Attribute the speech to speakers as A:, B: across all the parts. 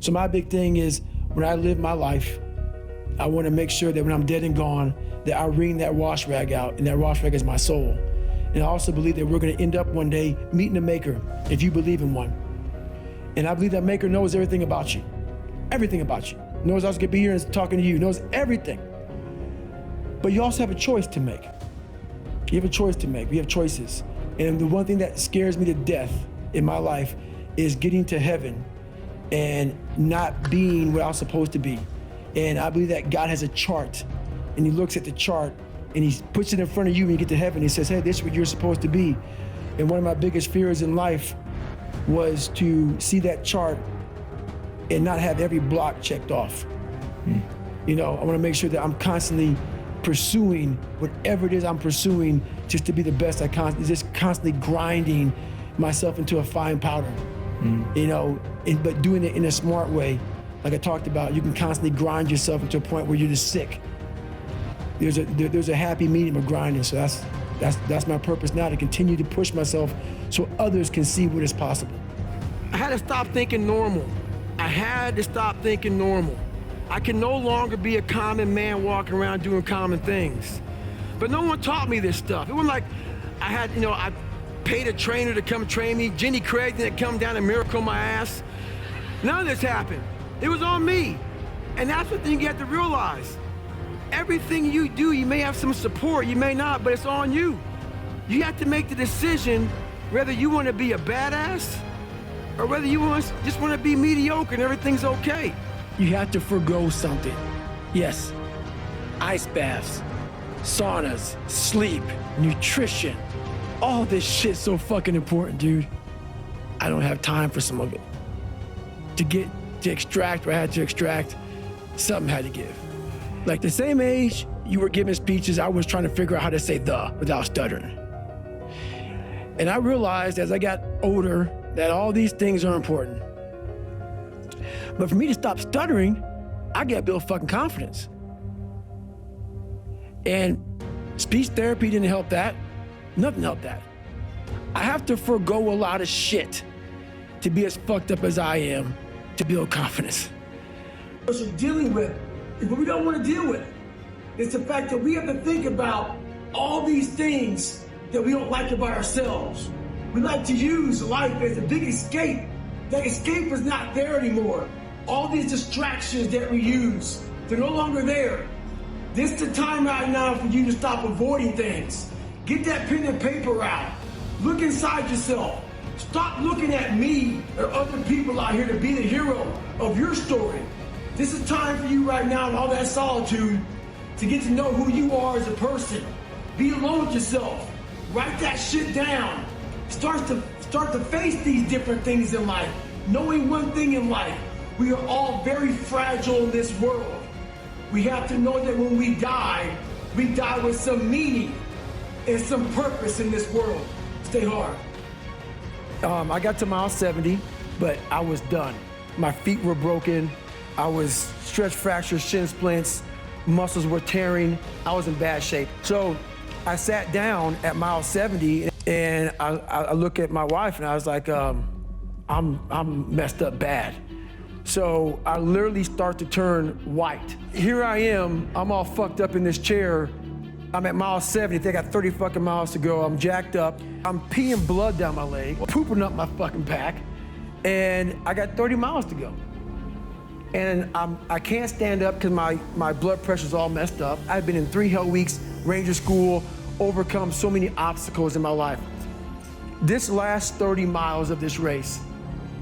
A: So my big thing is when I live my life, I want to make sure that when I'm dead and gone, that I wring that wash rag out, and that wash rag is my soul. And I also believe that we're going to end up one day meeting a maker, if you believe in one. And I believe that maker knows everything about you. Everything about you. Knows I was going to be here and talking to you. Knows everything. But you also have a choice to make. You have a choice to make. We have choices. And the one thing that scares me to death in my life is getting to heaven and not being what I was supposed to be. And I believe that God has a chart, and he looks at the chart and he puts it in front of you when you get to heaven. He says, hey, this is what you're supposed to be. And one of my biggest fears in life was to see that chart and not have every block checked off. You know, I want to make sure that I'm constantly pursuing whatever it is I'm pursuing just to be the best I can, just constantly grinding myself into a fine powder. You know, but doing it in a smart way. Like I talked about, you can constantly grind yourself into a point where you're just sick. There's a happy medium of grinding, so that's my purpose now, to continue to push myself so others can see what is possible. I had to stop thinking normal. I had to stop thinking normal. I can no longer be a common man walking around doing common things. But no one taught me this stuff. It wasn't like I had, you know, I paid a trainer to come train me. Jenny Craig didn't come down and miracle my ass. None of this happened. It was on me. And that's the thing you have to realize. Everything you do, you may have some support, you may not, but it's on you. You have to make the decision whether you want to be a badass or whether you just want to be mediocre and everything's okay. You have to forgo something. Yes, ice baths, saunas, sleep, nutrition. All this shit's so fucking important, dude. I don't have time for some of it. To extract what I had to extract, something had to give. Like the same age you were giving speeches, I was trying to figure out how to say the without stuttering. And I realized as I got older that all these things are important. But for me to stop stuttering, I gotta build fucking confidence. And speech therapy didn't help that. Nothing helped that. I have to forego a lot of shit to be as fucked up as I am to build confidence. What you're dealing with is what we don't want to deal with. It's the fact that we have to think about all these things that we don't like about ourselves. We like to use life as a big escape. That escape is not there anymore. All these distractions that we use, they're no longer there. This is the time right now for you to stop avoiding things. Get that pen and paper out. Look inside yourself. Stop looking at me or other people out here to be the hero of your story. This is time for you right now in all that solitude to get to know who you are as a person. Be alone with yourself. Write that shit down. Start to face these different things in life. Knowing one thing in life, we are all very fragile in this world. We have to know that when we die with some meaning and some purpose in this world. Stay hard. I got to mile 70, but I was done. My feet were broken. I was stretch fractures, shin splints, muscles were tearing. I was in bad shape. So I sat down at mile 70 and I look at my wife and I was like, I'm messed up bad. So I literally start to turn white. Here I am, I'm all fucked up in this chair. I'm at mile 70, I got 30 fucking miles to go. I'm jacked up. I'm peeing blood down my leg, pooping up my fucking pack, and I got 30 miles to go. And I can't stand up because my blood pressure's all messed up. I've been in 3 hell weeks, Ranger School, overcome so many obstacles in my life. This last 30 miles of this race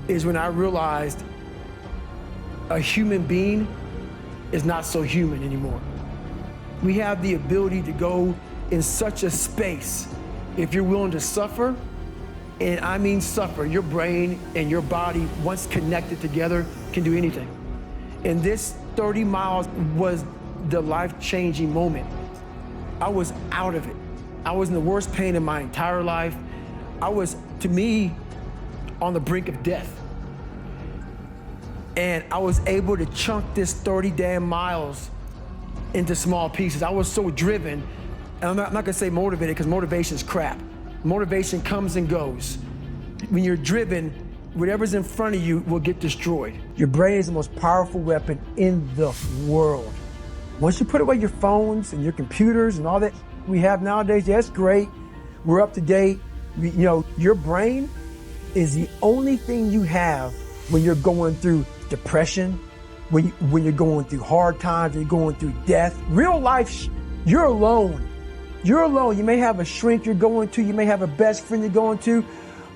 A: is when I realized a human being is not so human anymore. We have the ability to go in such a space if you're willing to suffer, and I mean suffer. Your brain and your body, once connected together, can do anything. And this 30 miles was the life-changing moment. I was out of it. I was in the worst pain in my entire life. I was, to me, on the brink of death. And I was able to chunk this 30 damn miles into small pieces. I was so driven, and I'm not gonna say motivated because motivation's crap. Motivation comes and goes. When you're driven, whatever's in front of you will get destroyed. Your brain is the most powerful weapon in the world. Once you put away your phones and your computers and all that we have nowadays, yeah, that's great. We're up to date. Your brain is the only thing you have when you're going through depression, when you're going through hard times, when you're going through death. Real life, you're alone. You're alone. You may have a shrink you're going to, you may have a best friend you're going to,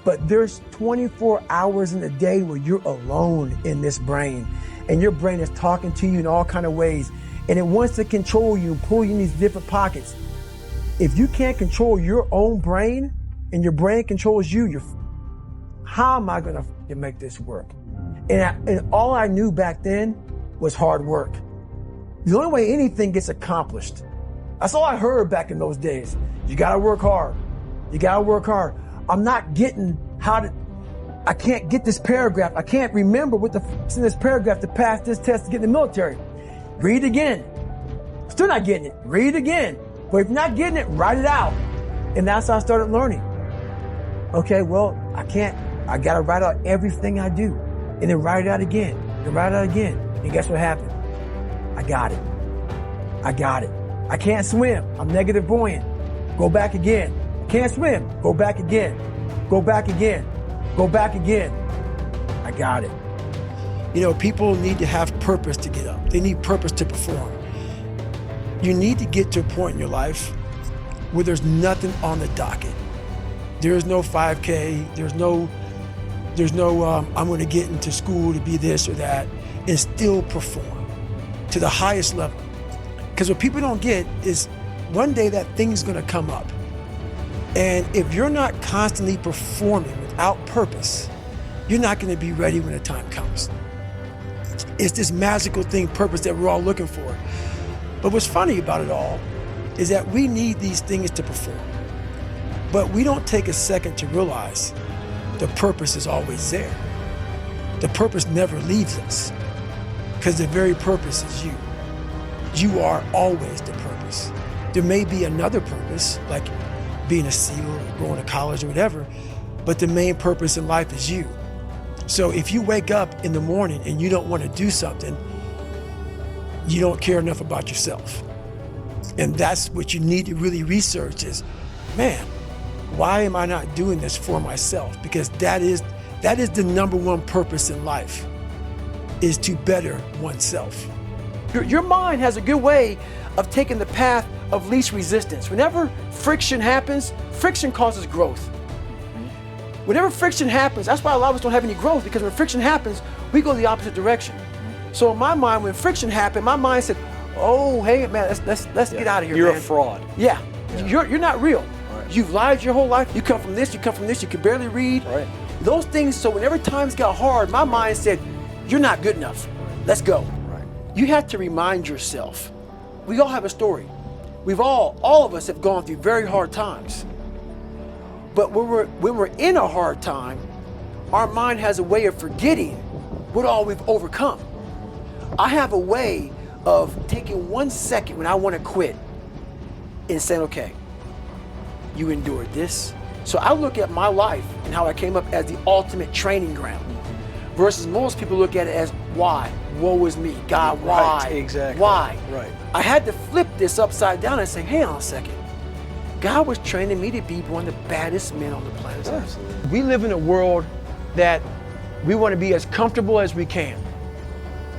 A: but there's 24 hours in a day where you're alone in this brain. And your brain is talking to you in all kinds of ways. And it wants to control you and pull you in these different pockets. If you can't control your own brain and your brain controls you, how am I going to make this work? And all I knew back then was hard work. The only way anything gets accomplished. That's all I heard back in those days. You got to work hard. You got to work hard. I'm not getting I can't get this paragraph. I can't remember what the f***'s in this paragraph to pass this test to get in the military. Read again. Still not getting it. Read again. But if you're not getting it, write it out. And that's how I started learning. Okay, well, I got to write out everything I do. And then write it out again. And write it out again. And guess what happened? I got it. I can't swim. I'm negative buoyant. Go back again. Can't swim. Go back again. Go back again. Go back again. I got it. People need to have purpose to get up. They need purpose to perform. You need to get to a point in your life where there's nothing on the docket. There's no 5K. There's no I'm going to get into school to be this or that and still perform to the highest level. Because what people don't get is one day that thing's going to come up. And if you're not constantly performing without purpose, you're not going to be ready when the time comes. It's this magical thing, purpose, that we're all looking for. But what's funny about it all is that we need these things to perform. But we don't take a second to realize the purpose is always there. The purpose never leaves us because the very purpose is you. You are always the purpose. There may be another purpose, like being a SEAL or going to college or whatever, but the main purpose in life is you. So if you wake up in the morning and you don't want to do something, you don't care enough about yourself. And that's what you need to really research is, man, why am I not doing this for myself? Because that is the number one purpose in life, is to better oneself. Your mind has a good way of taking the path of least resistance. Whenever friction happens, friction causes growth. Whenever friction happens, that's why a lot of us don't have any growth, because when friction happens, we go the opposite direction. So in my mind, when friction happened, my mind said, oh, hey, man, let's get out of here,
B: You're
A: man.
B: a fraud.
A: Yeah.
B: Yeah.
A: You're not real.
B: Right.
A: You've lied your whole life. You come from this, you can barely read.
B: Right.
A: Those things, so whenever times got hard, my mind said, you're not good enough. Let's go.
B: Right.
A: You have to remind yourself. We all have a story. All of us have gone through very hard times. But when we're in a hard time, our mind has a way of forgetting what all we've overcome. I have a way of taking 1 second when I want to quit and saying, okay, you endured this. So I look at my life and how I came up as the ultimate training ground versus most people look at it as why? Woe is me. God, why?
B: Right, exactly.
A: Why?
B: Right.
A: I had to flip this upside down and say, hang on a second. God was training me to be one of the baddest men on the planet.
B: Absolutely.
A: We live in a world that we want to be as comfortable as we can.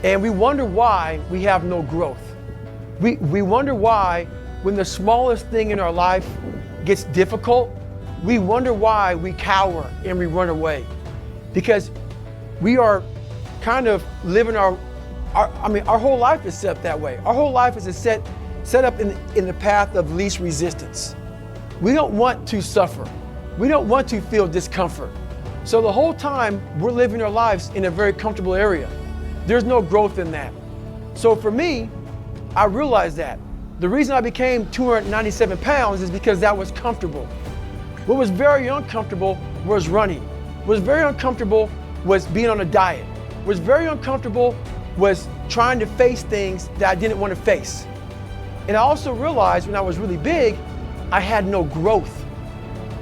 A: And we wonder why we have no growth. We wonder why when the smallest thing in our life gets difficult, we wonder why we cower and we run away. Because we are kind of living our whole life is set up that way. Our whole life is set up in the path of least resistance. We don't want to suffer. We don't want to feel discomfort. So the whole time we're living our lives in a very comfortable area. There's no growth in that. So for me, I realized that. The reason I became 297 pounds is because that was comfortable. What was very uncomfortable was running. What was very uncomfortable was being on a diet. What was very uncomfortable was trying to face things that I didn't want to face. And I also realized when I was really big, I had no growth.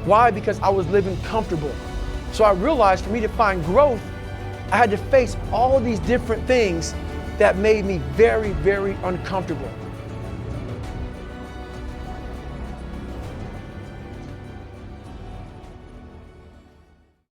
A: Why? Because I was living comfortable. So I realized for me to find growth, I had to face all of these different things that made me very, very uncomfortable.